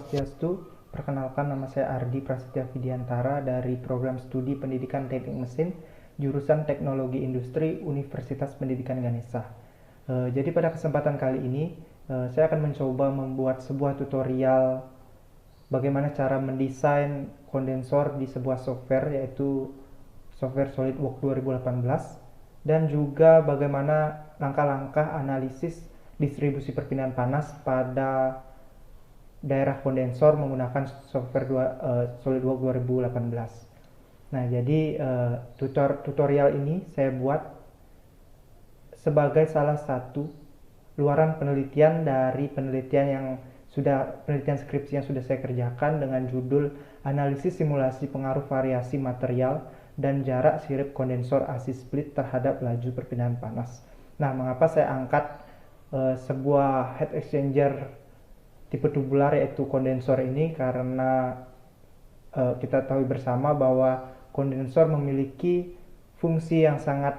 Swastiastu. Perkenalkan, nama saya Ardi Prasetya Widiantara dari Program Studi Pendidikan Teknik Mesin, jurusan Teknologi Industri Universitas Pendidikan Ganesha. Jadi pada kesempatan kali ini, saya akan mencoba membuat sebuah tutorial bagaimana cara mendesain kondensor di sebuah software, yaitu software SolidWorks 2018, dan juga bagaimana langkah-langkah analisis distribusi perpindahan panas pada daerah kondensor menggunakan software SolidWorks 2018. Nah, jadi tutorial ini saya buat sebagai salah satu luaran penelitian dari penelitian skripsi yang sudah saya kerjakan dengan judul analisis simulasi pengaruh variasi material dan jarak sirip kondensor AC split terhadap laju perpindahan panas. Nah, mengapa saya angkat sebuah heat exchanger tipe tubular yaitu kondensor ini? Karena kita tahu bersama bahwa kondensor memiliki fungsi yang sangat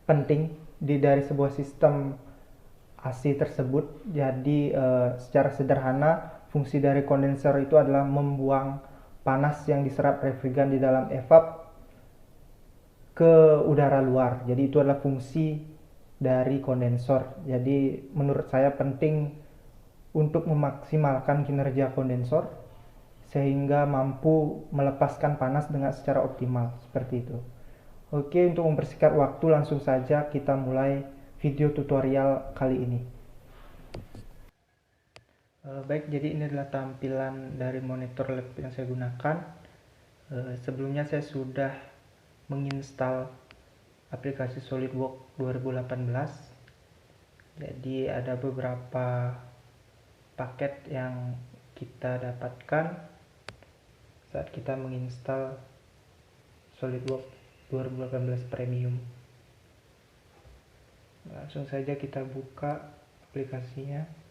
penting dari sebuah sistem AC tersebut. Jadi secara sederhana, fungsi dari kondensor itu adalah membuang panas yang diserap refrigeran di dalam evap ke udara luar. Jadi itu adalah fungsi dari kondensor. Jadi menurut saya penting untuk memaksimalkan kinerja kondensor sehingga mampu melepaskan panas dengan secara optimal, seperti itu. Oke, untuk mempersingkat waktu, langsung saja kita mulai video tutorial kali ini. Baik, jadi ini adalah tampilan dari monitor laptop yang saya gunakan. Sebelumnya saya sudah menginstal aplikasi SolidWorks 2018. Jadi ada beberapa paket yang kita dapatkan saat kita menginstal SolidWorks 2018 Premium. Langsung saja kita buka aplikasinya.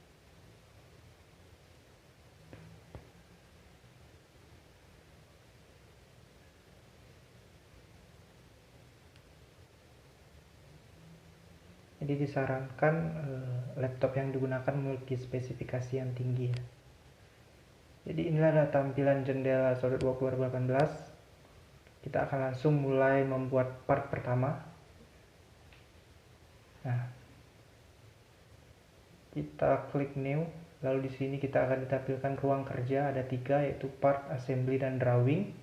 Jadi disarankan laptop yang digunakan memiliki spesifikasi yang tinggi ya. Jadi inilah adalah tampilan jendela SolidWorks 2018. Kita akan langsung mulai membuat part pertama. Nah, kita klik new, lalu di sini kita akan ditampilkan ruang kerja, ada 3, yaitu part, assembly, dan drawing.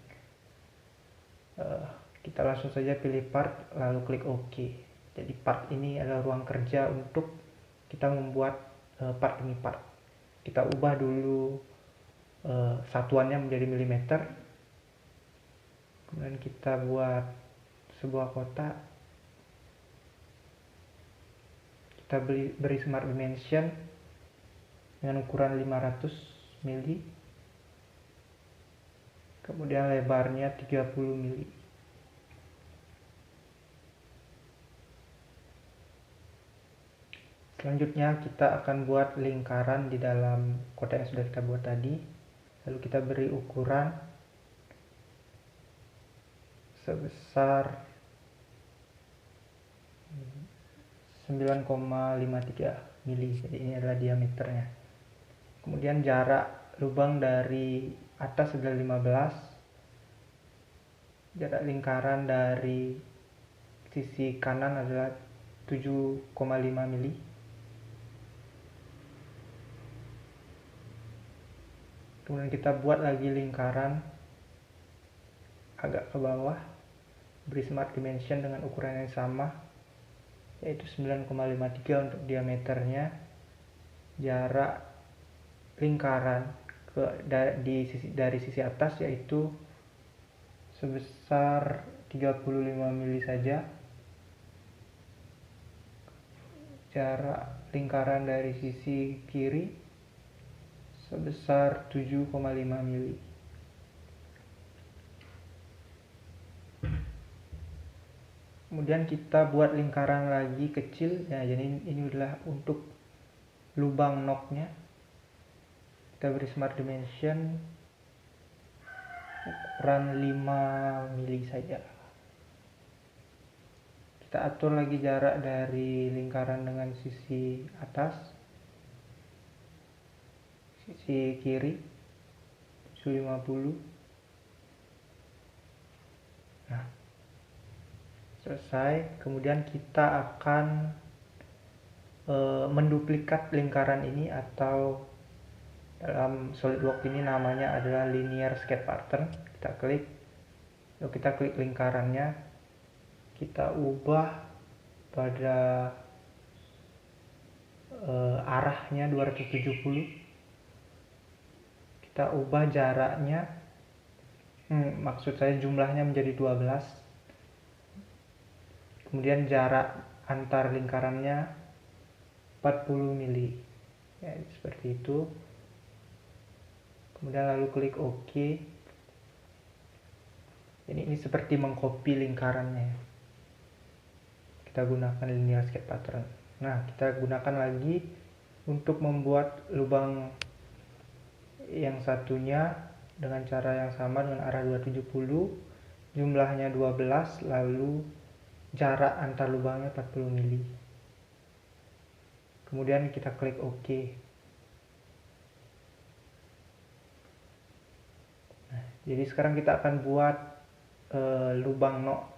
Kita langsung saja pilih part, lalu klik OK. Jadi part ini adalah ruang kerja untuk kita membuat part demi part. Kita ubah dulu satuannya menjadi milimeter. Kemudian kita buat sebuah kotak. Kita beri smart dimension dengan ukuran 500 mili. Kemudian lebarnya 30 mili. Selanjutnya kita akan buat lingkaran di dalam kotak yang sudah kita buat tadi. Lalu kita beri ukuran sebesar 9,53 mili. Jadi ini adalah diameternya. Kemudian jarak lubang dari atas adalah 15. Jarak lingkaran dari sisi kanan adalah 7,5 mili. Kemudian kita buat lagi lingkaran agak ke bawah, beri smart dimension dengan ukuran yang sama, yaitu 9,53 untuk diameternya. Jarak lingkaran dari sisi atas yaitu sebesar 35 mili saja. Jarak lingkaran dari sisi kiri sebesar 7,5 mili. Kemudian kita buat lingkaran lagi kecil. Ya, jadi ini adalah untuk lubang knocknya. Kita beri smart dimension ukuran 5 mili saja. Kita atur lagi jarak dari lingkaran dengan sisi atas. sisi kiri 750. Nah, selesai. Kemudian kita akan menduplikat lingkaran ini, atau dalam SolidWorks ini namanya adalah linear sketch pattern. Kita klik, lalu kita klik lingkarannya, kita ubah pada arahnya 270. Kita ubah jaraknya, maksud saya jumlahnya menjadi 12. Kemudian jarak antar lingkarannya 40 mili. Ya, seperti itu. Kemudian lalu klik OK. Ini seperti mengcopy lingkarannya. Kita gunakan linear sketch pattern. Nah, kita gunakan lagi untuk membuat lubang yang satunya dengan cara yang sama, dengan arah 270, jumlahnya 12, lalu jarak antar lubangnya 40 mili. Kemudian kita klik OK. Nah, jadi sekarang kita akan buat lubang nok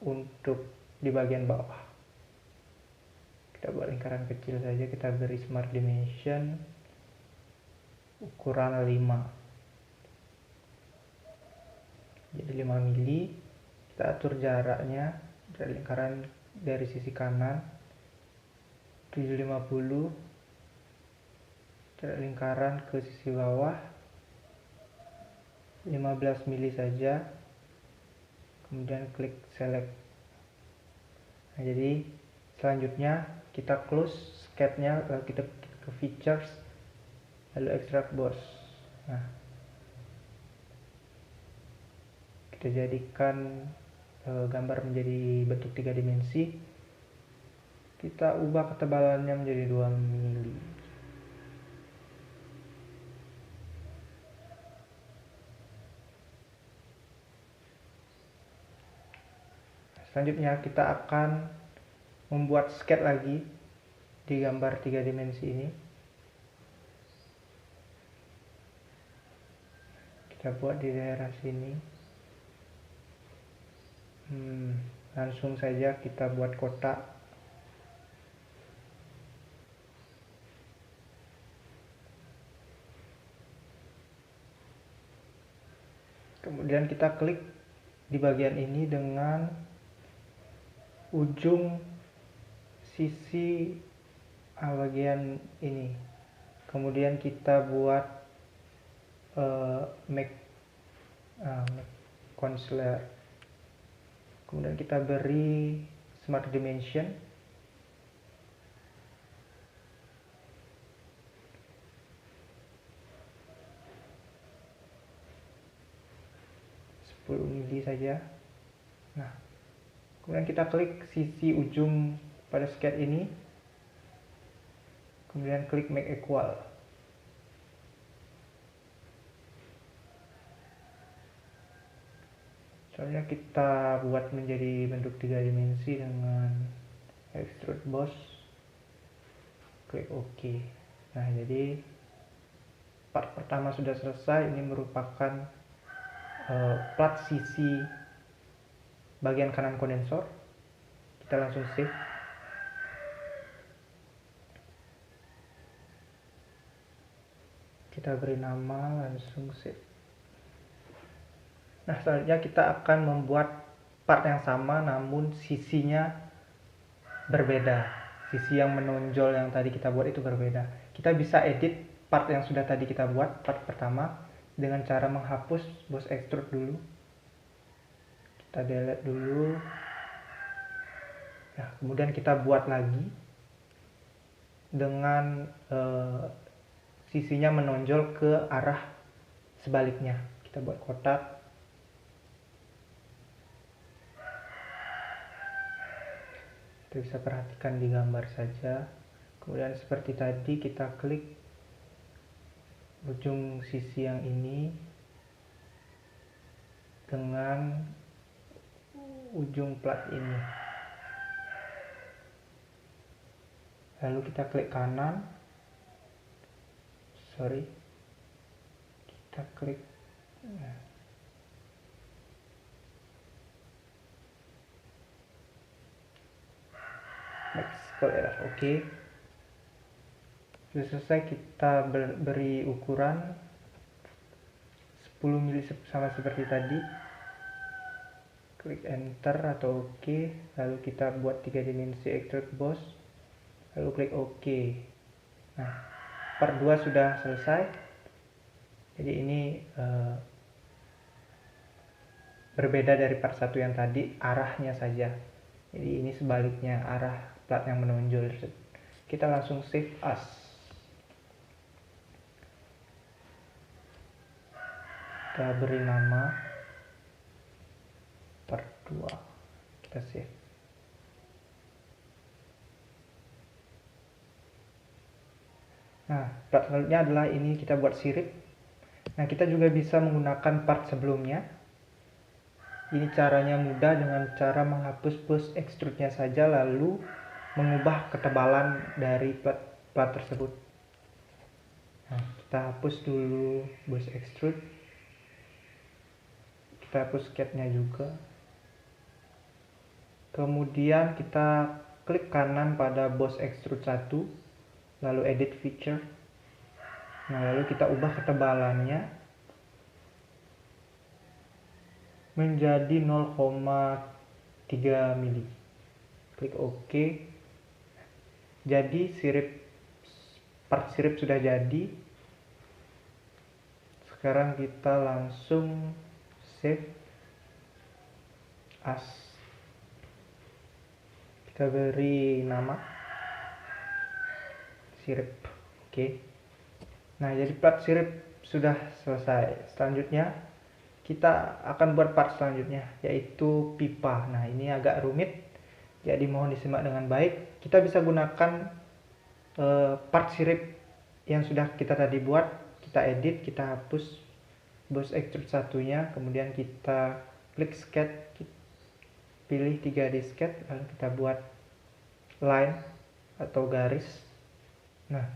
untuk di bagian bawah. Kita buat lingkaran kecil saja, kita beri smart dimension ukuran 5. Jadi 5 mili. Kita atur jaraknya dari lingkaran dari sisi kanan 750, dari lingkaran ke sisi bawah 15 mili saja. Kemudian klik select. Nah, jadi selanjutnya kita close sketch-nya, lalu kita ke features, lalu extract boss. Nah, kita jadikan gambar menjadi bentuk 3 dimensi. Kita ubah ketebalannya menjadi 2 mili. Selanjutnya kita akan membuat sketch lagi di gambar 3 dimensi ini. Kita buat di daerah sini. Langsung saja kita buat kotak. Kemudian kita klik di bagian ini dengan ujung sisi bagian ini. Kemudian kita buat make concealer. Kemudian kita beri smart dimension. Mili saja. Nah, kemudian kita klik sisi ujung pada sketch ini, kemudian klik make equal. Soalnya kita buat menjadi bentuk 3 dimensi dengan extrude boss, klik OK. Nah, jadi part pertama sudah selesai. Ini merupakan plat sisi bagian kanan kondensor. Kita langsung save. Kita beri nama, langsung save. Nah, selanjutnya kita akan membuat part yang sama namun sisinya berbeda. Sisi yang menonjol yang tadi kita buat itu berbeda. Kita bisa edit part yang sudah tadi kita buat, part pertama, dengan cara menghapus boss extrude dulu. Kita delete dulu. Nah, kemudian kita buat lagi dengan sisinya menonjol ke arah sebaliknya. Kita buat kotak. Kita bisa perhatikan di gambar saja. Kemudian seperti tadi kita klik ujung sisi yang ini dengan ujung plat ini. Lalu kita klik kanan, sorry, kita klik next call error. Oke. Sudah selesai, kita beri ukuran 10 mili sama seperti tadi. Klik enter atau oke, lalu kita buat 3 dimensi extrude boss, lalu klik oke. Nah, part 2 sudah selesai. Jadi ini berbeda dari part 1 yang tadi, arahnya saja. Jadi ini sebaliknya, arah plat yang menonjol. Kita langsung save as. Kita beri nama part 2. Kita save. Nah, part selanjutnya adalah ini, kita buat sirip. Nah, kita juga bisa menggunakan part sebelumnya. Ini caranya mudah, dengan cara menghapus boss extrude-nya saja lalu mengubah ketebalan dari plat tersebut. Nah, kita hapus dulu boss extrude. Kita hapus CAD-nya juga. Kemudian kita klik kanan pada boss extrude 1, lalu edit feature. Nah, lalu kita ubah ketebalannya menjadi 0,3 mili. Klik OK. Jadi part sirip sudah jadi. Sekarang kita langsung save as. Kita beri nama sirip. Oke. Nah, jadi part sirip sudah selesai. Selanjutnya kita akan buat part selanjutnya, yaitu pipa. Nah, ini agak rumit, jadi mohon disimak dengan baik. Kita bisa gunakan part sirip yang sudah kita tadi buat. Kita edit, kita hapus boss extrude satunya, kemudian kita klik sketch, pilih 3D sketch, lalu kita buat line atau garis. Nah,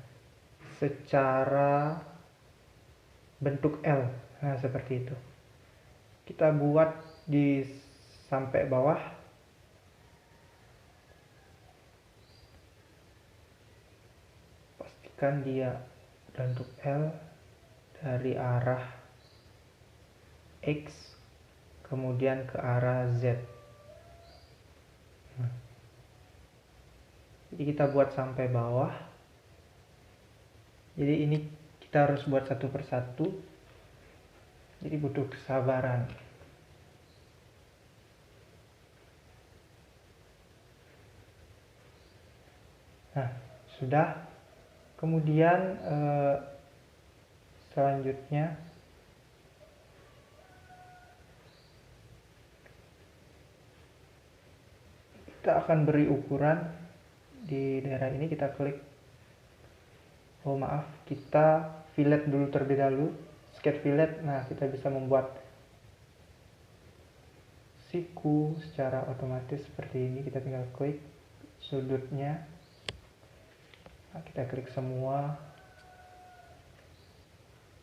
secara bentuk L, nah seperti itu. Kita buat di sampai bawah. Pastikan dia bentuk L dari arah X kemudian ke arah Z. Nah, jadi kita buat sampai bawah. Jadi ini kita harus buat satu persatu. Jadi butuh kesabaran. Nah, sudah. Kemudian selanjutnya kita akan beri ukuran di daerah ini. Kita klik, oh maaf, kita fillet dulu terlebih dahulu, sketch fillet. Nah, kita bisa membuat siku secara otomatis seperti ini. Kita tinggal klik sudutnya. Nah, kita klik semua.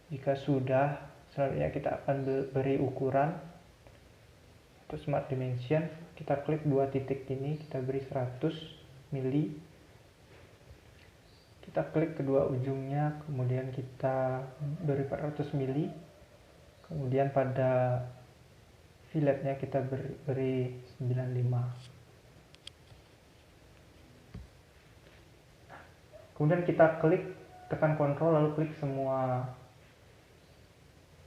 Jika sudah, selanjutnya kita akan beri ukuran untuk smart dimension. Kita klik dua titik ini, kita beri 100 mili. Kita klik kedua ujungnya, kemudian kita beri 400 mili. Kemudian pada filletnya kita beri 95. Kemudian kita klik, tekan kontrol, lalu klik semua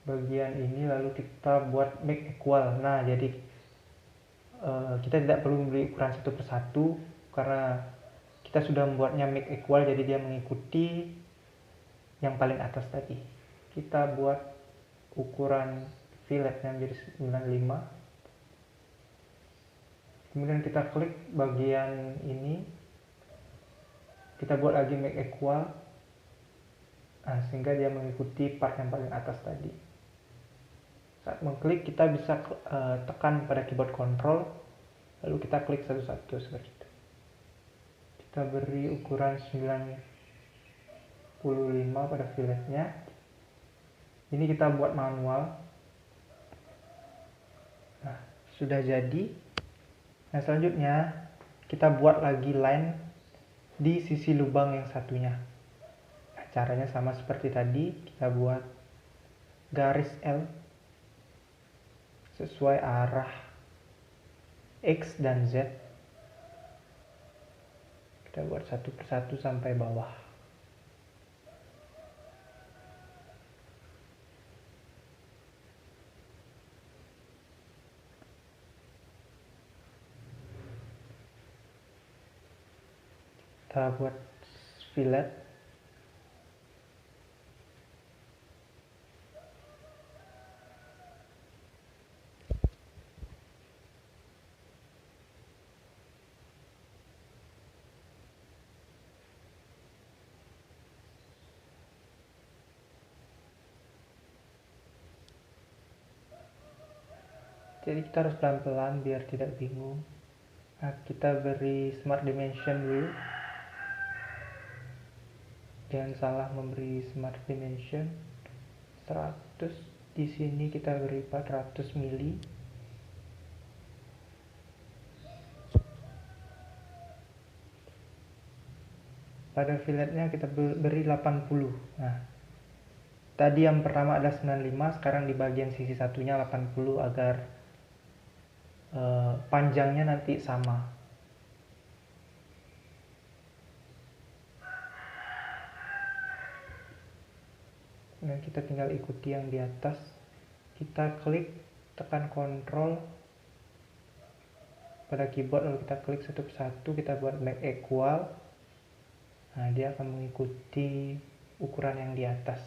bagian ini, lalu kita buat make equal. Nah, jadi kita tidak perlu memberi ukuran satu persatu karena kita sudah membuatnya make equal, jadi dia mengikuti yang paling atas tadi. Kita buat ukuran filletnya menjadi 95. Kemudian kita klik bagian ini, kita buat lagi make equal. Nah, sehingga dia mengikuti part yang paling atas tadi. Saat mengklik, kita bisa tekan pada keyboard control, lalu kita klik satu-satu seperti itu. Kita beri ukuran 90 45 pada filletnya. Ini kita buat manual. Nah, sudah jadi. Nah, selanjutnya kita buat lagi line di sisi lubang yang satunya. Nah, caranya sama seperti tadi, kita buat garis L sesuai arah X dan Z. Kita buat satu persatu sampai bawah. Kita buat fillet. Jadi kita harus pelan-pelan biar tidak bingung. Nah, kita beri smart dimension dulu. Jangan salah memberi smart dimension. 100, di sini kita beri 400 mili. Pada filletnya kita beri 80. Nah, tadi yang pertama ada 95, sekarang di bagian sisi satunya 80 agar panjangnya nanti sama. Dan kita tinggal ikuti yang di atas. Kita klik, tekan Ctrl pada keyboard, lalu kita klik satu persatu, kita buat make equal. Nah, dia akan mengikuti ukuran yang di atas.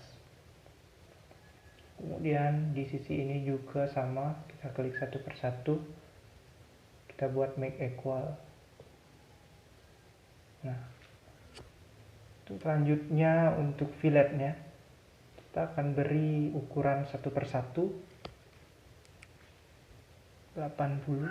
Kemudian di sisi ini juga sama, kita klik satu persatu, kita buat make equal. Nah, selanjutnya untuk filletnya kita akan beri ukuran satu persatu 80.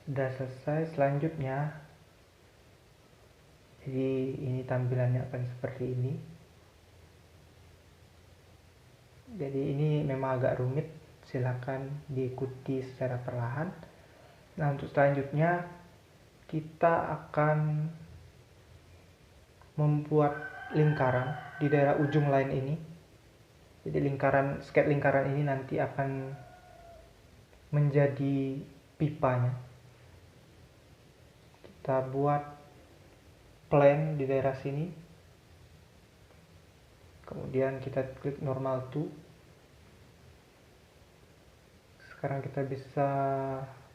Sudah selesai. Selanjutnya, jadi ini tampilannya akan seperti ini. Jadi ini memang agak rumit, silakan diikuti secara perlahan. Nah, untuk selanjutnya kita akan membuat lingkaran di daerah ujung line ini. Jadi skate lingkaran ini nanti akan menjadi pipanya. Kita buat plane di daerah sini. Kemudian kita klik normal to. Sekarang kita bisa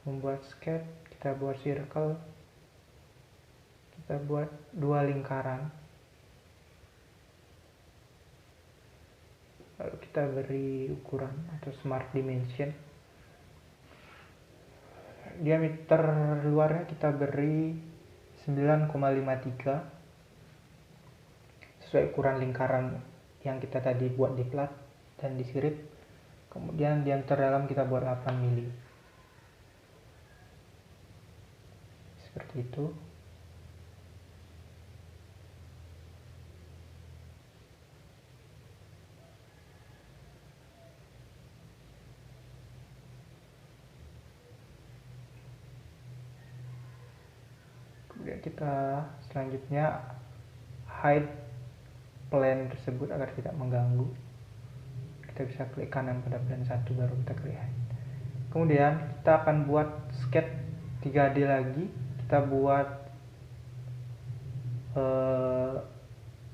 membuat skate. Kita buat circle. Kita buat 2 lingkaran. Lalu kita beri ukuran atau smart dimension. Diameter luarnya kita beri 9,53 sesuai ukuran lingkaran yang kita tadi buat di plat dan di sirip. Kemudian diameter dalam kita buat 8 mili. Seperti itu. Kemudian kita selanjutnya hide plane tersebut agar tidak mengganggu. Kita bisa klik kanan pada plane 1 baru kita klik hide. Kemudian kita akan buat skate 3D lagi. Kita buat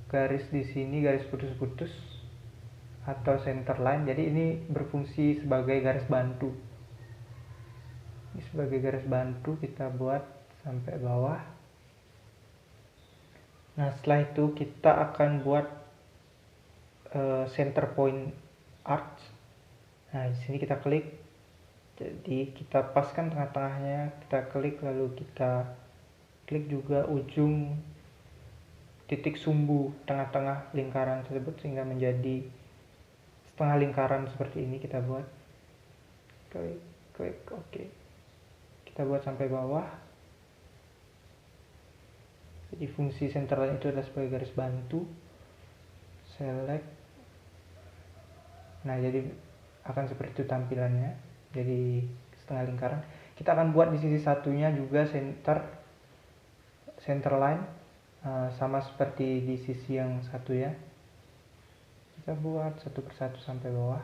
garis di sini, garis putus-putus atau center line. Jadi ini berfungsi sebagai garis bantu. Ini sebagai garis bantu kita buat sampai bawah. Nah, setelah itu kita akan buat center point arch. Nah, di sini kita klik. Jadi kita paskan tengah-tengahnya, kita klik, lalu kita klik juga ujung titik sumbu tengah-tengah lingkaran tersebut sehingga menjadi setengah lingkaran seperti ini kita buat. klik oke. Kita buat sampai bawah. Jadi fungsi center line itu adalah sebagai garis bantu. Select. Nah, jadi akan seperti itu tampilannya. Jadi setengah lingkaran. Kita akan buat di sisi satunya juga center line, sama seperti di sisi yang satu ya. Kita buat satu persatu sampai bawah.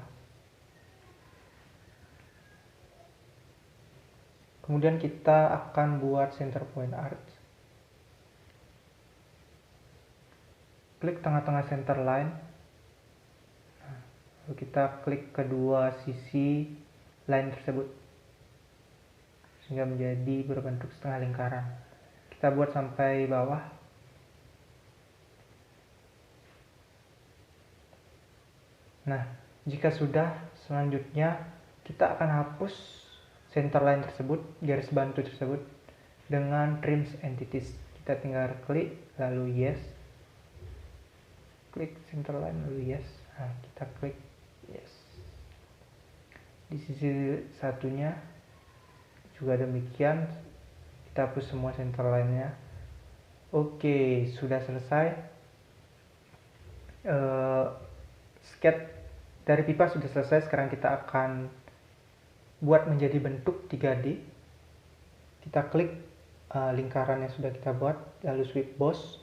Kemudian kita akan buat center point arch. Klik tengah-tengah center line. Lalu kita klik kedua sisi line tersebut sehingga menjadi berbentuk setengah lingkaran. Kita buat sampai bawah. Nah, jika sudah, selanjutnya kita akan hapus center line tersebut, garis bantu tersebut dengan trim entities. Kita tinggal klik lalu yes. Klik center line lalu yes. Nah, kita klik yes. Di sisi satunya juga demikian, kita hapus semua center line-nya. Oke, sudah selesai. Sketch dari pipa sudah selesai. Sekarang kita akan buat menjadi bentuk 3D. Kita klik lingkaran yang sudah kita buat, lalu sweep boss.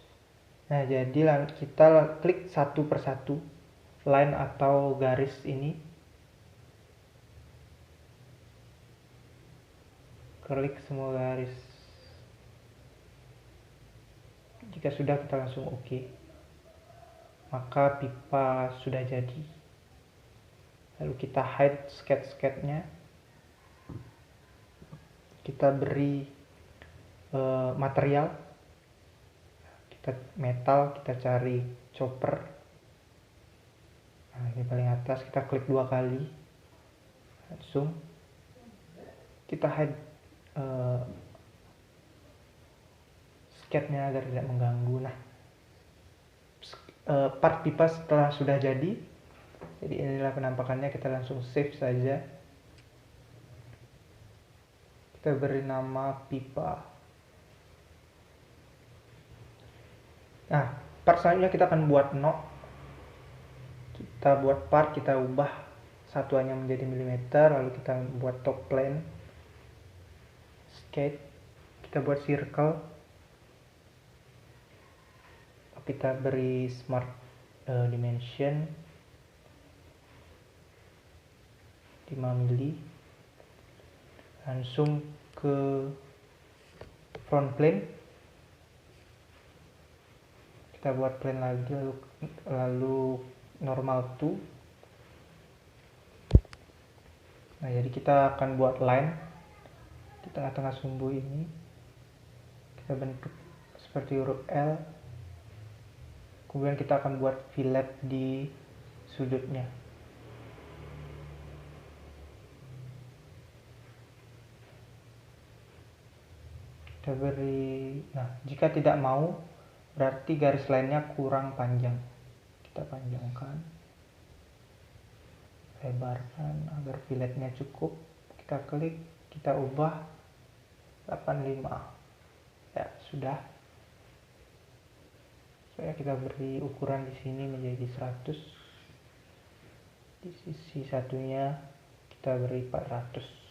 Nah, jadi kita klik satu persatu line atau garis ini. Klik semua garis. Jika sudah, kita langsung oke. Maka pipa sudah jadi. Lalu kita hide sketch-sketchnya. Kita beri material. Metal, kita cari chopper. Nah, ini paling atas, kita klik 2 kali. Langsung kita hide sketchnya agar tidak mengganggu. Nah, part pipa setelah sudah jadi inilah penampakannya. Kita langsung save saja. Kita beri nama pipa. Nah, part selanjutnya kita akan buat knot. Kita buat part, kita ubah satuannya menjadi milimeter, lalu kita buat top plane, skate, kita buat circle, kita beri smart dimension 5 mili, langsung ke front plane. Kita buat plane lagi, lalu normal to. Nah, jadi kita akan buat line di tengah-tengah sumbu ini. Kita bentuk seperti huruf L. Kemudian kita akan buat fillet di sudutnya. Kita beri, nah, jika tidak mau, berarti garis lainnya kurang panjang. Kita panjangkan, lebarkan agar filletnya cukup. Kita klik, kita ubah 85. Ya, sudah. Kita beri ukuran di sini menjadi 100. Di sisi satunya kita beri 400.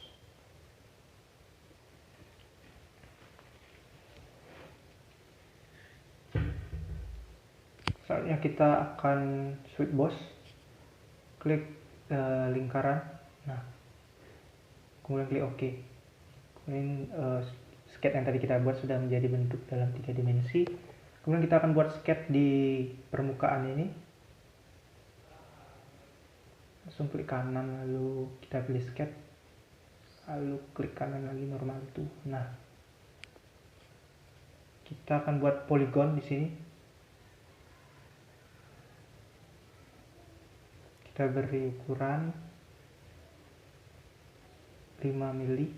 Saatnya kita akan sweep boss, klik lingkaran, nah, kemudian klik OK. Kemudian sketch yang tadi kita buat sudah menjadi bentuk dalam 3 dimensi. Kemudian kita akan buat sketch di permukaan ini. Langsung klik kanan, lalu kita pilih sketch, lalu klik kanan lagi normal to. Nah, kita akan buat polygon di sini. Kita beri ukuran 5 mili.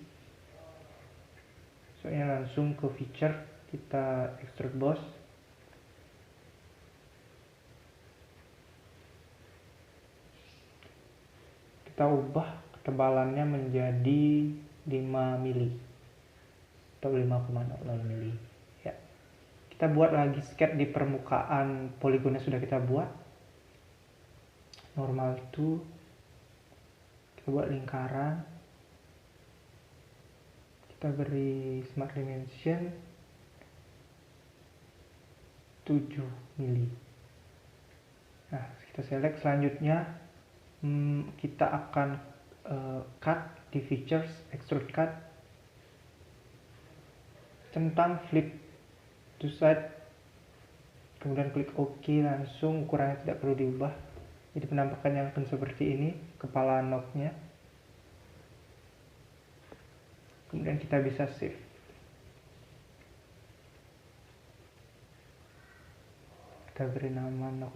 Soalnya langsung ke feature, kita extrude boss. Kita ubah ketebalannya menjadi 5 mili atau 5,00 mili ya. Kita buat lagi sketch di permukaan poligonnya sudah kita buat. Normal to, kita buat lingkaran, kita beri smart dimension 7 mili. Nah, kita select. Selanjutnya kita akan cut di features, extrude cut, centang flip to side, kemudian klik OK. Langsung ukurannya tidak perlu diubah, jadi penampakannya akan seperti ini kepala knob-nya. Kemudian kita bisa save. Kita beri nama knob.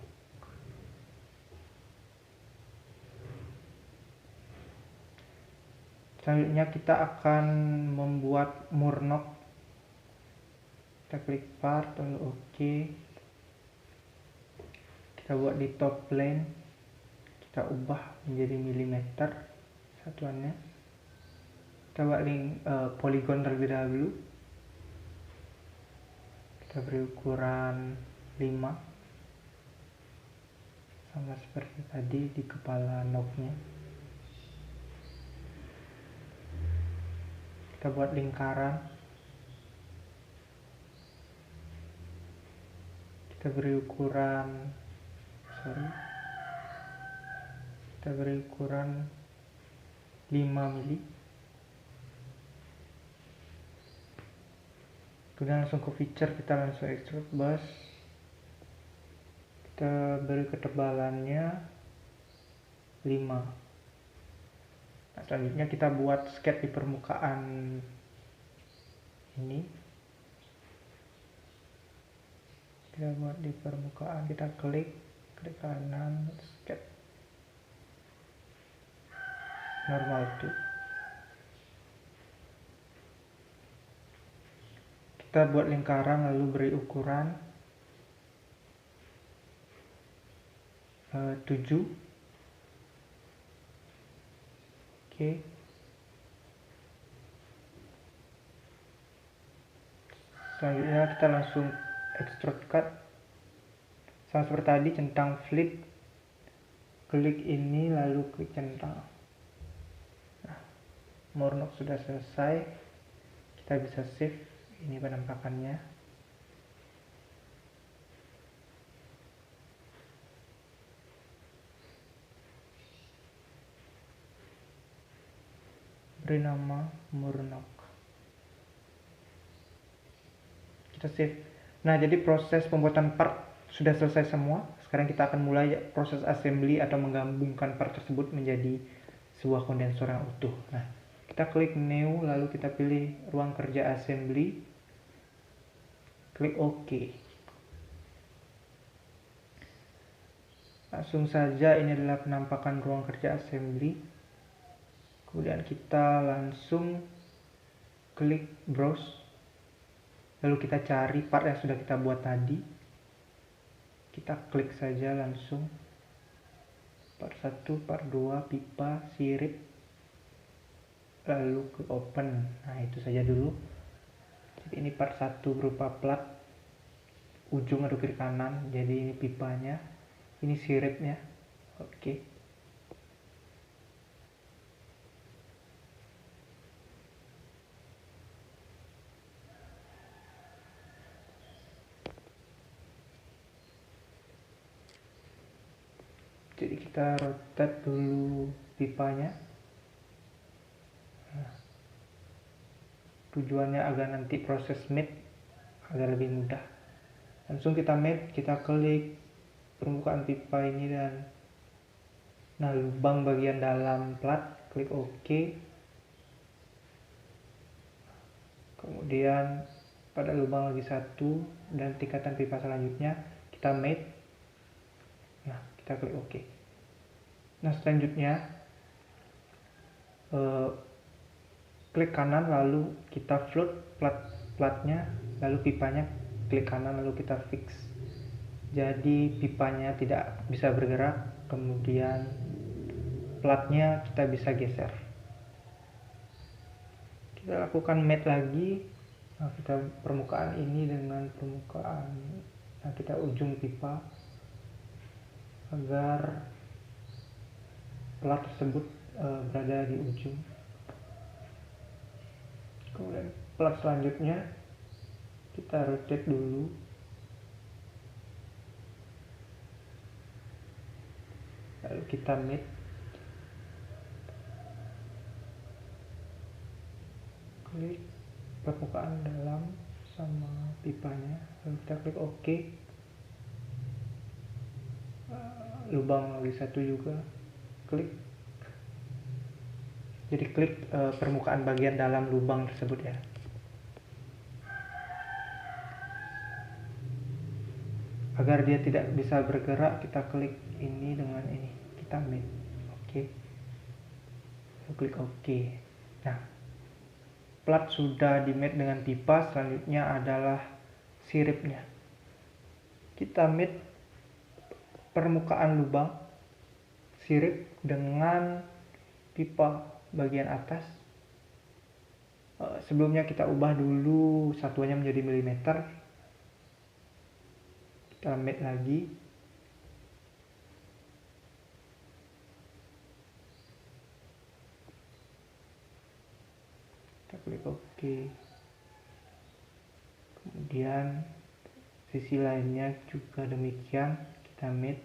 Selanjutnya kita akan membuat more knob. Kita klik part, lalu OK. Kita buat di top plane, kita ubah menjadi milimeter satuannya. Kita buat polygon terlebih dahulu. Kita beri ukuran 5, sama seperti tadi di kepala knob-nya. Kita buat lingkaran, kita beri ukuran 5 mili. Kemudian langsung ke feature, kita langsung extrude bus. Kita beri ketebalannya 5. Nah, selanjutnya kita buat sketch di permukaan ini. Kita buat di permukaan, kita klik kanan, sketch normal to. Kita buat lingkaran lalu beri ukuran 7. Oke. Selanjutnya kita langsung extrude cut. Sama seperti tadi, centang flip, klik ini lalu klik centang. Nah, more knob sudah selesai. Kita bisa save. Ini penampakannya. Beri nama more knob. Kita save. Nah, jadi proses pembuatan part sudah selesai semua. Sekarang kita akan mulai proses assembly atau menggabungkan part tersebut menjadi sebuah kondensor yang utuh. Nah, kita klik new lalu kita pilih ruang kerja assembly. Klik OK. Langsung saja ini adalah penampakan ruang kerja assembly. Kemudian kita langsung klik browse. Lalu kita cari part yang sudah kita buat tadi. Kita klik saja langsung. Part 1, part 2, pipa, sirip. Lalu klik open. Nah, itu saja dulu. Jadi ini part 1 berupa plat ujung atau kiri kanan. Jadi ini pipanya. Ini siripnya. Oke. Jadi kita rotate dulu pipanya. Nah, tujuannya agar nanti proses mate agar lebih mudah. Langsung kita mate, kita klik permukaan pipa ini dan lubang bagian dalam plat, klik OK. Kemudian pada lubang lagi satu dan tingkatan pipa selanjutnya kita mate. Nah, kita klik OK. Nah, selanjutnya klik kanan lalu kita float platnya, lalu pipanya klik kanan lalu kita fix. Jadi pipanya tidak bisa bergerak. Kemudian platnya kita bisa geser. Kita lakukan matte lagi. Nah, kita permukaan ini dengan permukaan, nah kita ujung pipa agar plat tersebut berada di ujung. Kemudian plat selanjutnya kita rotate dulu. Lalu kita matte. Klik permukaan dalam sama pipanya, lalu kita klik OK. Lubang lagi satu juga, klik. Jadi klik permukaan bagian dalam lubang tersebut ya. Agar dia tidak bisa bergerak, kita klik ini dengan ini, kita matte. Oke. Klik OK. Nah, plat sudah di matte dengan pipa. Selanjutnya adalah siripnya. Kita matte permukaan lubang sirip dengan pipa bagian atas. Sebelumnya kita ubah dulu satuannya menjadi milimeter. Kita matte lagi. Kita klik OK. Kemudian sisi lainnya juga demikian, kita matte.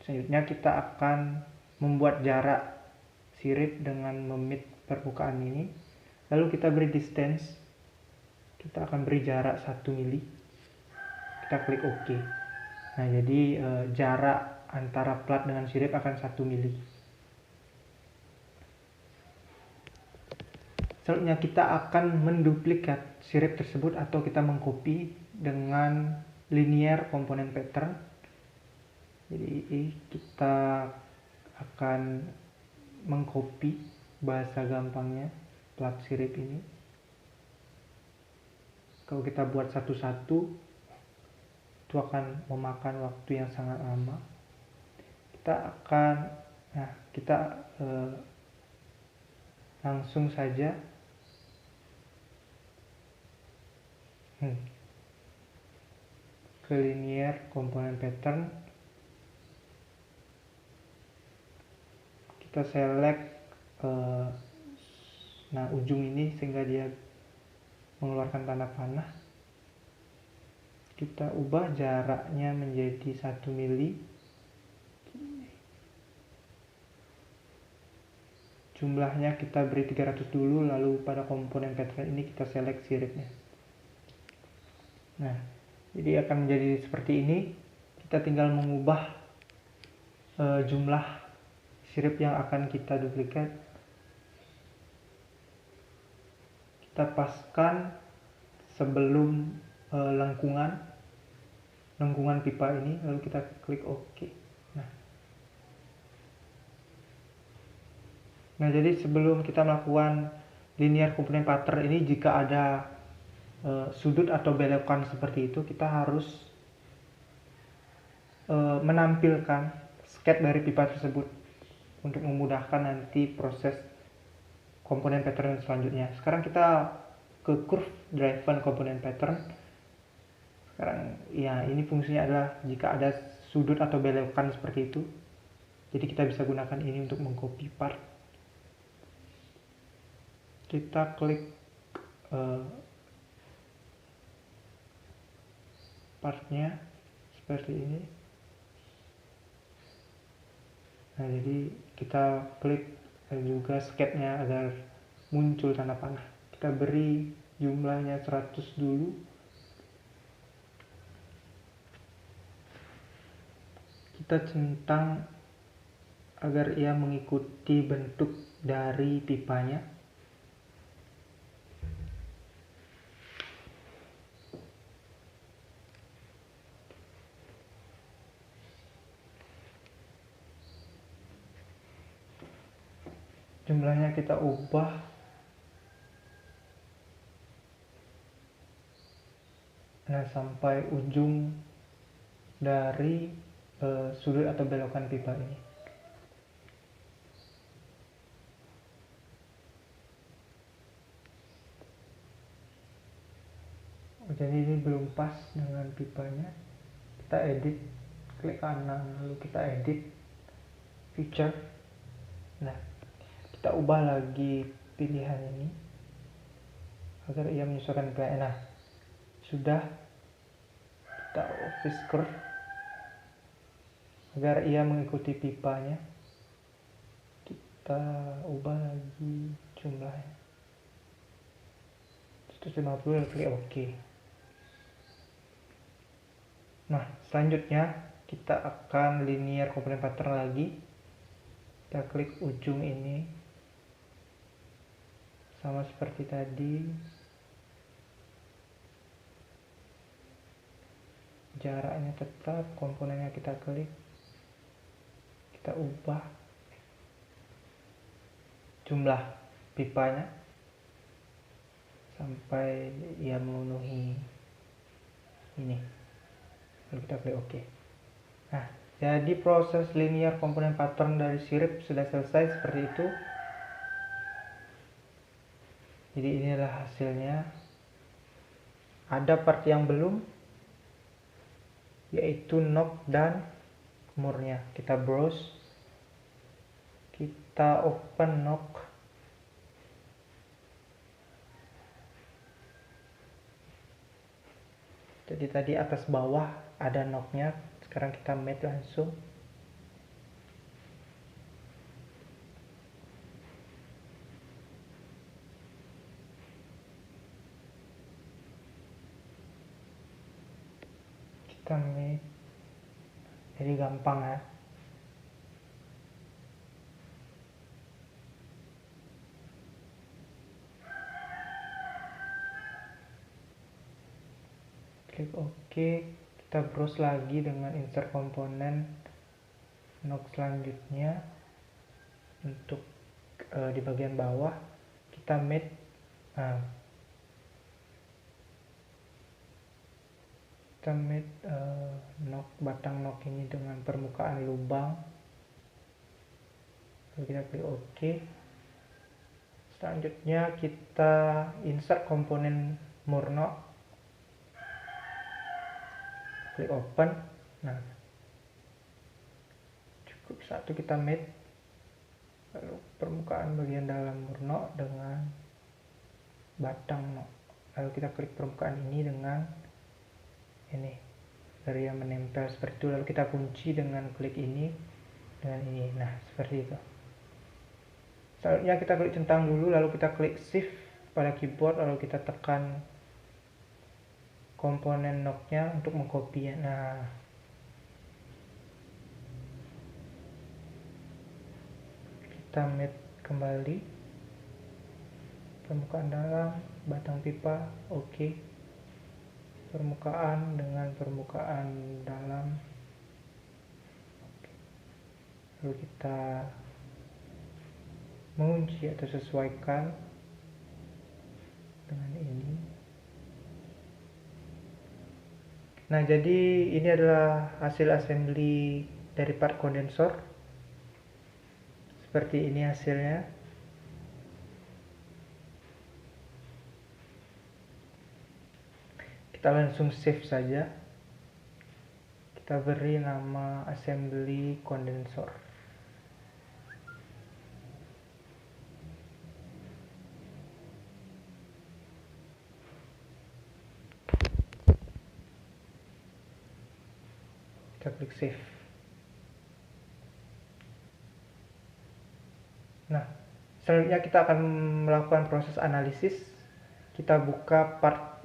Selanjutnya kita akan membuat jarak sirip dengan mematte permukaan ini. Lalu kita beri distance. Kita akan beri jarak 1 mili. Kita klik OK. Nah, jadi jarak antara plat dengan sirip akan 1 mili. Selanjutnya kita akan menduplikat sirip tersebut atau kita mengcopy dengan linear component pattern. Jadi kita akan mengcopy, bahasa gampangnya, plat sirip ini. Kalau kita buat satu-satu itu akan memakan waktu yang sangat lama. Kita langsung saja ke linear component pattern. Kita select ujung ini sehingga dia mengeluarkan tanda panah. Kita ubah jaraknya menjadi 1 mili. Jumlahnya kita beri 300 dulu, lalu pada komponen pattern ini kita select siripnya. Nah, jadi akan menjadi seperti ini. Kita tinggal mengubah jumlah sirip yang akan kita duplikat. Kita paskan sebelum lengkungan pipa ini, lalu kita klik OK. Nah, jadi sebelum kita melakukan linear component pattern ini, jika ada sudut atau belokan seperti itu, kita harus menampilkan sketch dari pipa tersebut untuk memudahkan nanti proses komponen pattern selanjutnya. Sekarang kita ke curve driven component pattern. Sekarang ya, ini fungsinya adalah jika ada sudut atau belokan seperti itu, jadi kita bisa gunakan ini untuk mengcopy part. Kita klik partnya seperti ini. Nah, jadi kita klik juga sketchnya agar muncul tanda panah. Kita beri jumlahnya 100 dulu. Kita centang agar ia mengikuti bentuk dari pipanya. Jumlahnya kita ubah sampai ujung dari sudut atau belokan pipa ini. Jadi ini belum pas dengan pipanya. Kita edit, klik kanan, lalu kita edit feature. Nah, kita ubah lagi pilihan ini agar ia menyesuaikan pilihan. Nah, sudah. Kita office curve agar ia mengikuti pipanya. Kita ubah lagi jumlahnya 150, lalu klik OK. Nah, selanjutnya kita akan linear component pattern lagi. Kita klik ujung ini, sama seperti tadi. Jaraknya tetap, komponennya kita klik, kita ubah jumlah pipanya sampai ia memenuhi ini, lalu kita klik OK. Nah, jadi proses linear component pattern dari sirip sudah selesai seperti itu. Jadi inilah hasilnya. Ada part yang belum, yaitu knock dan murnya. Kita browse, kita open knock, jadi tadi atas bawah ada knocknya. Sekarang kita mate langsung. Kita mate, jadi gampang ya. Klik OK. Kita browse lagi dengan insert komponen knock selanjutnya. Untuk di bagian bawah kita mate. Kita mate knock, batang knock ini dengan permukaan lubang. Lalu kita klik OK. Selanjutnya kita insert komponen murno, klik open. Nah, cukup satu kita mate, lalu permukaan bagian dalam murno dengan batang knock. Lalu kita klik permukaan ini dengan ini, dari yang menempel seperti itu. Lalu kita kunci dengan klik ini dengan ini. Nah, seperti itu. Selanjutnya kita klik centang dulu, lalu kita klik shift pada keyboard, lalu kita tekan komponen knocknya untuk mengcopy. Nah, kita mate kembali, permukaan dalam, batang pipa, OK. Permukaan dengan permukaan dalam, lalu kita mengunci atau sesuaikan dengan ini. Nah, jadi ini adalah hasil assembly dari part kondensor. Seperti ini hasilnya. Kita langsung save saja. Kita beri nama assembly kondensor. Kita klik save. Nah, selanjutnya kita akan melakukan proses analisis. Kita buka part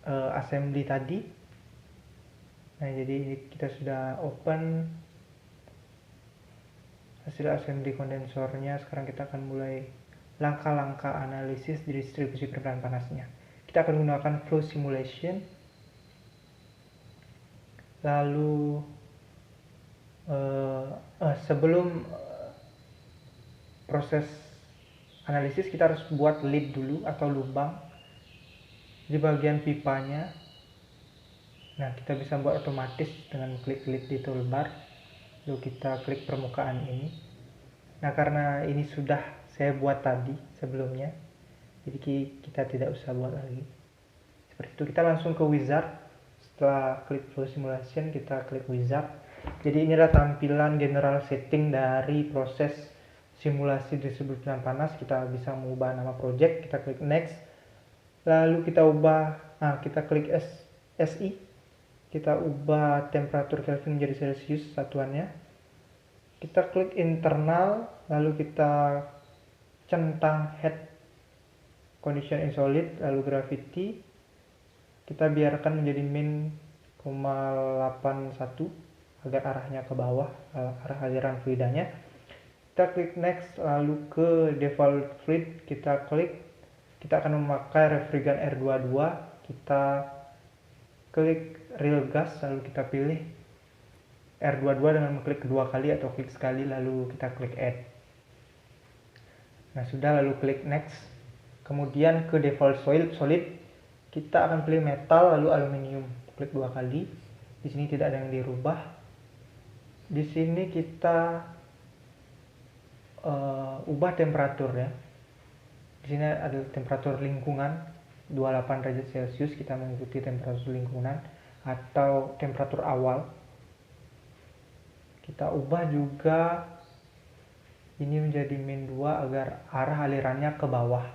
assembly tadi. Nah, jadi ini kita sudah open hasil assembly kondensornya. Sekarang kita akan mulai langkah-langkah analisis distribusi perpindahan panasnya. Kita akan menggunakan flow simulation. Lalu sebelum proses analisis kita harus buat lid dulu atau lubang di bagian pipanya. Nah, kita bisa buat otomatis dengan klik lid di toolbar. lalu kita klik permukaan ini. Nah, karena ini sudah saya buat tadi sebelumnya, jadi kita tidak usah buat lagi. Seperti itu, kita langsung ke wizard. Setelah klik flow simulation, kita klik wizard. Jadi ini adalah tampilan general setting dari proses simulasi distribusi panas. Kita bisa mengubah nama project, kita klik next. Lalu kita kita klik SI. Kita ubah temperatur Kelvin menjadi Celsius satuannya. Kita klik internal, lalu kita centang head condition in solid, lalu gravity. Kita biarkan menjadi min 0,81 agar arahnya ke bawah, arah aliran fluidanya. Kita klik next, lalu ke default fluid kita klik. Kita akan memakai refrigerant R22. Kita klik real gas, lalu kita pilih R22 dengan mengklik kedua kali atau klik sekali, lalu kita klik add. Nah, sudah, lalu klik next. Kemudian ke default solid, kita akan pilih metal lalu aluminium. Klik dua kali. Di sini tidak ada yang dirubah. Di sini kita ubah temperatur ya. Di sini ada temperatur lingkungan 28 derajat Celcius, kita mengikuti temperatur lingkungan atau temperatur awal. Kita ubah juga ini menjadi min 2 agar arah alirannya ke bawah.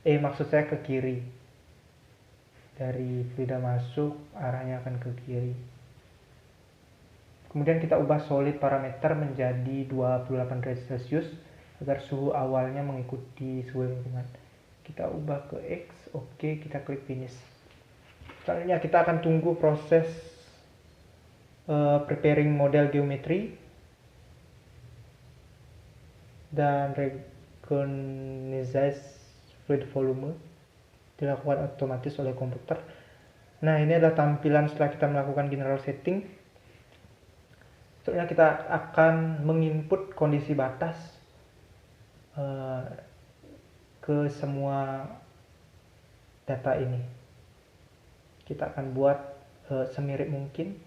Maksud saya ke kiri. Dari fluida masuk, arahnya akan ke kiri. Kemudian kita ubah solid parameter menjadi 28 derajat Celcius agar suhu awalnya mengikuti suhu lingkungan. Kita ubah ke X, oke, kita klik finish. Selanjutnya kita akan tunggu proses preparing model geometri dan recognize fluid volume dilakukan otomatis oleh komputer. Nah, ini adalah tampilan setelah kita melakukan general setting. Selanjutnya kita akan menginput kondisi batas ke semua data ini. Kita akan buat semirip mungkin.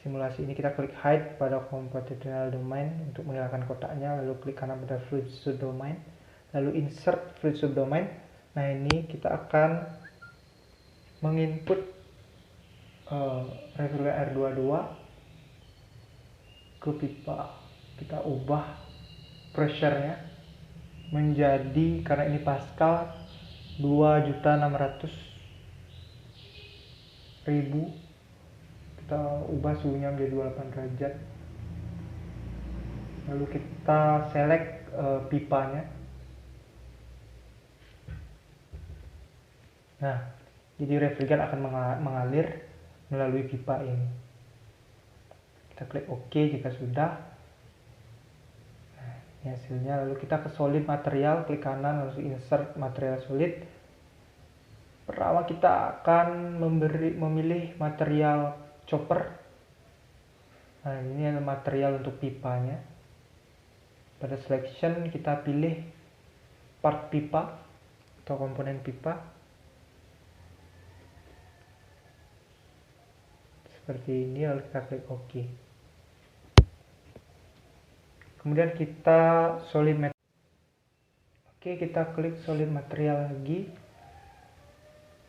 Simulasi ini kita klik hide pada computational domain untuk menghilangkan kotaknya, lalu klik kanan pada fluid subdomain, lalu insert fluid subdomain. Nah, ini kita akan menginput refrigerant R22 ke pipa. Kita ubah pressure-nya menjadi, karena ini Pascal, 2.600.000. Kita ubah suhunya menjadi 28 derajat. Lalu kita select pipanya. Nah, jadi refrigerant akan mengalir melalui pipa ini. Kita klik OK jika sudah. Nah, ini hasilnya. Lalu kita ke solid material, klik kanan, lalu insert material solid. Pertama kita akan memilih material chopper. Nah, ini adalah material untuk pipanya. Pada selection kita pilih part pipa atau komponen pipa. Seperti ini, lalu kita klik OK. Kemudian kita solid material. Oke, kita klik solid material lagi.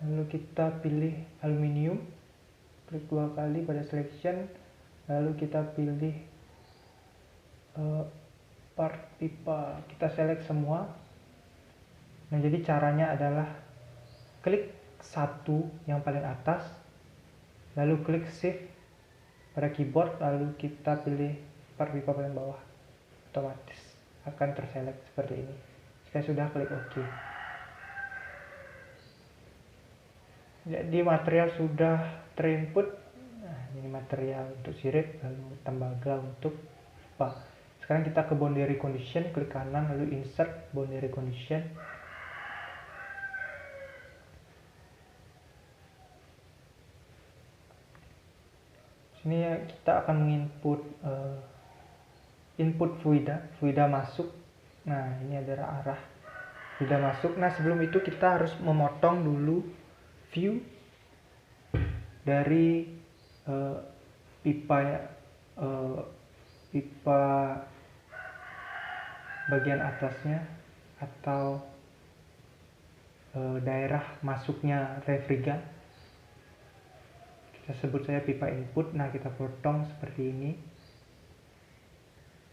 Lalu kita pilih aluminium. Klik dua kali pada selection, lalu kita pilih part pipa, kita select semua. Nah, jadi caranya adalah klik satu yang paling atas, lalu klik shift pada keyboard, lalu kita pilih part pipa paling bawah, otomatis akan terselect seperti ini. Jika sudah, klik OK. Jadi material sudah terinput. Nah, ini material untuk sirip, lalu tembaga untuk pipa. Sekarang kita ke boundary condition, klik kanan, lalu insert boundary condition. Sini ya, kita akan menginput input fluida masuk. Nah, ini adalah arah fluida masuk. Nah, sebelum itu kita harus memotong dulu view dari pipa pipa bagian atasnya atau daerah masuknya refrigan, kita sebut saja pipa input. Nah, kita potong seperti ini,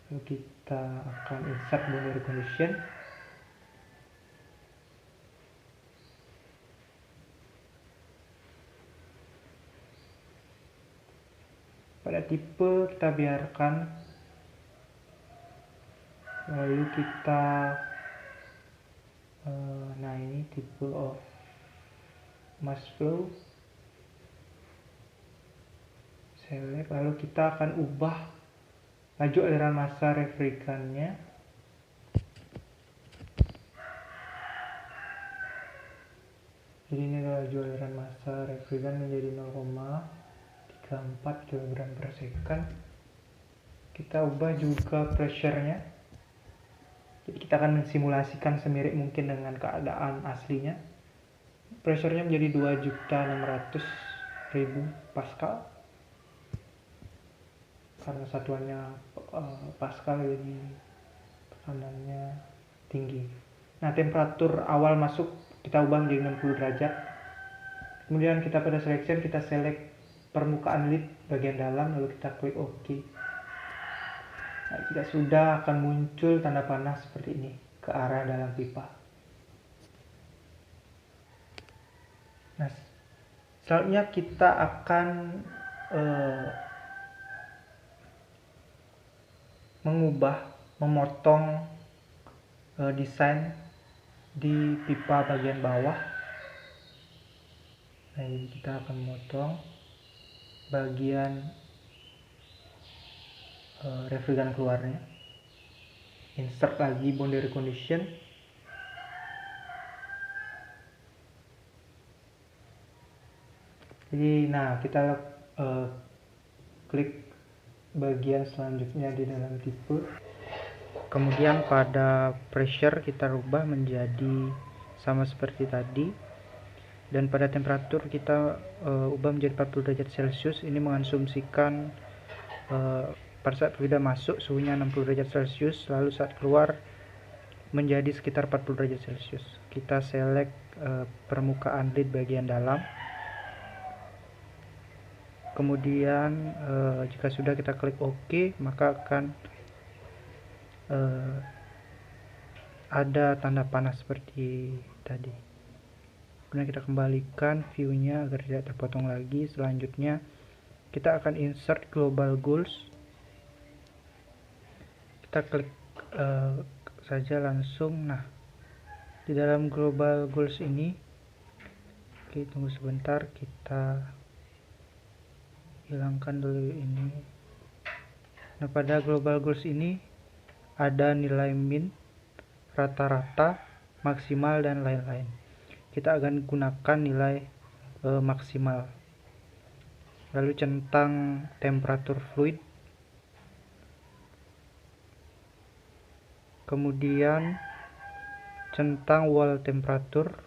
lalu kita akan insert boundary condition. Pada tipe kita biarkan, lalu kita nah ini tipe mass flow, select, lalu kita akan ubah laju aliran massa refrigannya. Jadi ini adalah laju aliran massa refrigan menjadi 0,34 kg per second. Kita ubah juga pressure-nya. Jadi kita akan mensimulasikan semirip mungkin dengan keadaan aslinya. Pressure-nya menjadi 2.600.000 Pascal. Karena satuannya Pascal, jadi tekanannya tinggi. Nah, temperatur awal masuk kita ubah menjadi 60 derajat. Kemudian kita pada selection, kita select permukaan lid bagian dalam, lalu kita klik OK. Nah, jika sudah akan muncul tanda panah seperti ini ke arah dalam pipa. Nah, selanjutnya kita akan memotong desain di pipa bagian bawah. Nah, ini kita akan memotong bagian refrigan keluarnya. Insert lagi boundary condition. Jadi, nah, kita klik bagian selanjutnya di dalam tipe. Kemudian pada pressure kita rubah menjadi sama seperti tadi, dan pada temperatur kita ubah menjadi 40 derajat Celcius. Ini mengasumsikan pada saat fluida masuk suhunya 60 derajat Celcius, lalu saat keluar menjadi sekitar 40 derajat Celcius. Kita select permukaan lid bagian dalam. Kemudian jika sudah, kita klik OK, maka akan ada tanda panah seperti tadi. Kemudian kita kembalikan view-nya agar tidak terpotong lagi. Selanjutnya kita akan insert global goals. Kita klik saja langsung. Nah, di dalam global goals ini, oke, tunggu sebentar, kita hilangkan dulu ini. Nah, pada global goals ini ada nilai min, rata-rata, maksimal, dan lain-lain. Kita akan gunakan nilai maksimal. Lalu centang temperatur fluid. Kemudian centang wall temperatur,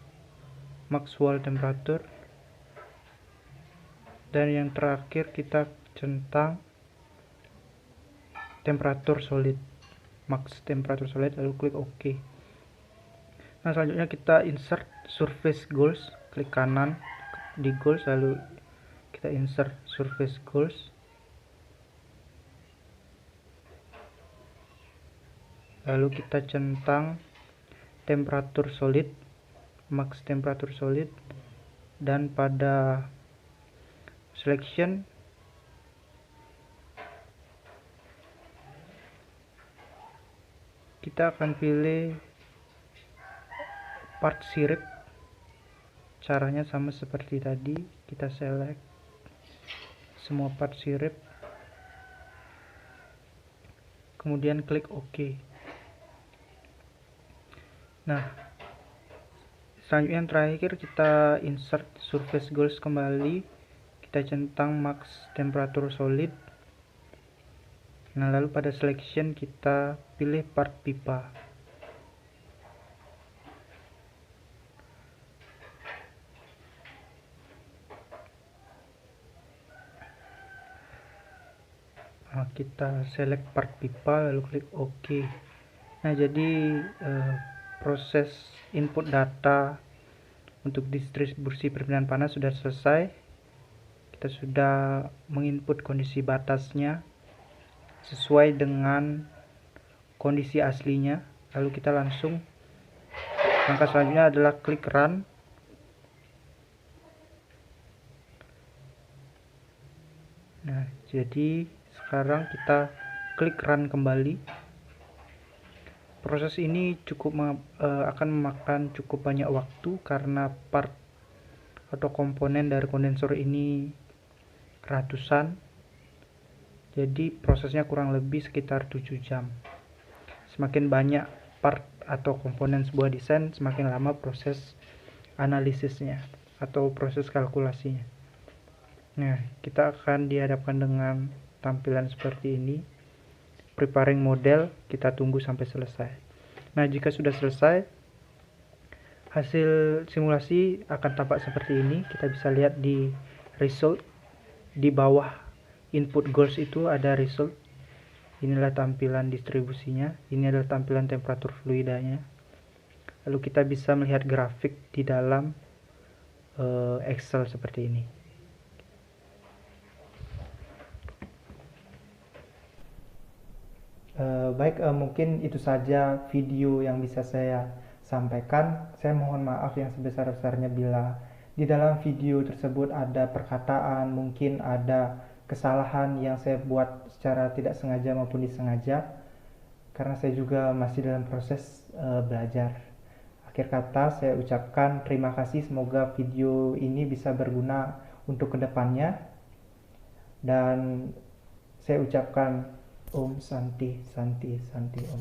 max wall temperatur. Dan yang terakhir kita centang temperatur solid, max temperatur solid, lalu klik OK. Nah, selanjutnya kita insert surface goals. Klik kanan di goals, lalu kita insert surface goals. Lalu kita centang temperatur solid, max temperatur solid, dan pada selection kita akan pilih part sirip. Caranya sama seperti tadi, kita select semua part sirip, kemudian klik OK. Nah, selanjutnya yang terakhir kita insert surface goals kembali, kita centang max temperatur solid. Nah, lalu pada selection kita pilih part pipa. Kita select part pipa lalu klik OK. Nah, jadi proses input data untuk distribusi perpindahan panas sudah selesai. Kita sudah menginput kondisi batasnya sesuai dengan kondisi aslinya. Lalu kita langsung, langkah selanjutnya adalah klik run. Nah, jadi sekarang kita klik run kembali. Proses ini akan memakan cukup banyak waktu karena part atau komponen dari kondensor ini ratusan. Jadi prosesnya kurang lebih sekitar 7 jam. Semakin banyak part atau komponen sebuah desain, semakin lama proses analisisnya atau proses kalkulasinya. Nah, kita akan dihadapkan dengan tampilan seperti ini. Preparing model, kita tunggu sampai selesai. Nah, jika sudah selesai, hasil simulasi akan tampak seperti ini. Kita bisa lihat di result, di bawah input goals itu ada result. Inilah tampilan distribusinya, ini adalah tampilan temperatur fluidanya. Lalu kita bisa melihat grafik di dalam Excel seperti ini. Baik, mungkin itu saja video yang bisa saya sampaikan. Saya mohon maaf yang sebesar-besarnya bila di dalam video tersebut ada perkataan, mungkin ada kesalahan yang saya buat secara tidak sengaja maupun disengaja, karena saya juga masih dalam proses belajar. Akhir kata saya ucapkan terima kasih, semoga video ini bisa berguna untuk kedepannya, dan saya ucapkan Om Santi Santi Santi Om.